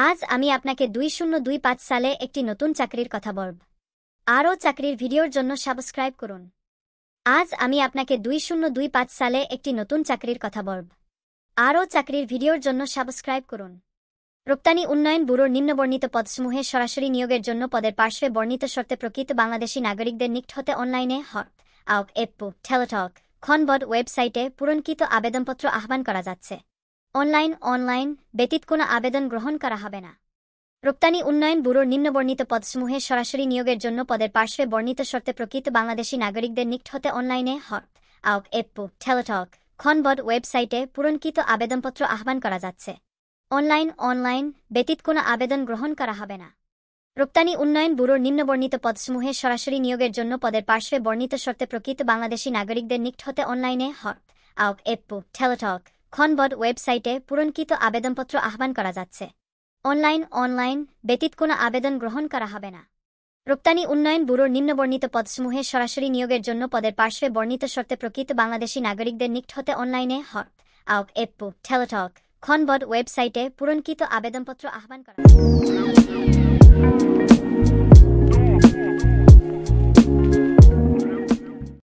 আজ আমি আপনাকে 2025 সালে একটি নতুন চাকরির কথা বলব। আরও চাকরির ভিডিওর জন্য সাবস্ক্রাইব করুন। আজ আমি আপনাকে 2025 সালে একটি নতুন চাকরির কথা বলব। আরও চাকরির ভিডিওর জন্য সাবস্ক্রাইব করুন। রপ্তানি উন্নয়ন ব্যুরোর নিম্নবর্ণিত পদসমূহে সরাসরি নিয়োগের জন্য পদের পার্শ্বে বর্ণিত শর্তে প্রকৃত বাংলাদেশী নাগরিকদের নিকট হতে অনলাইনে আউক এপো টেলিটক খনবদ ওয়েবসাইটে পূরণকৃত আবেদনপত্র আহ্বান করা যাচ্ছে। অনলাইন ব্যতীত কোনো আবেদন গ্রহণ করা হবে না। রপ্তানি উন্নয়ন ব্যুরোর নিম্নবর্ণিত পদসমূহে সরাসরি নিয়োগের জন্য পদের পার্শ্বে বর্ণিত শর্তে প্রকৃত বাংলাদেশী নাগরিকদের নিকট হতে অনলাইনে আউক এপো টেলিটক খনবদ ওয়েবসাইটে পূরণকৃত আবেদনপত্র আহ্বান করা যাচ্ছে। অনলাইন ব্যতীত কোনো আবেদন গ্রহণ করা হবে না। রপ্তানি উন্নয়ন ব্যুরোর নিম্নবর্ণিত পদসমূহে সরাসরি নিয়োগের জন্য পদের পার্শ্বে বর্ণিত শর্তে প্রকৃত বাংলাদেশী নাগরিকদের নিকট হতে অনলাইনে আউক এপো টেলিটক খনবদ ওয়েবসাইটে পূরণকৃত আবেদনপত্র আহ্বান করা যাচ্ছে। অনলাইন ব্যতীত কোনো আবেদন গ্রহণ করা হবে না। রপ্তানি উন্নয়ন ব্যুরোর নিম্নবর্ণিত পদসমূহে সরাসরি নিয়োগের জন্য পদের পার্শ্বে বর্ণিত শর্তে প্রকৃত বাংলাদেশী নাগরিকদের নিকট হতে অনলাইনে আউক এপো টেলিটক খনবদ ওয়েবসাইটে পূরণকৃত আবেদনপত্র আহ্বান করা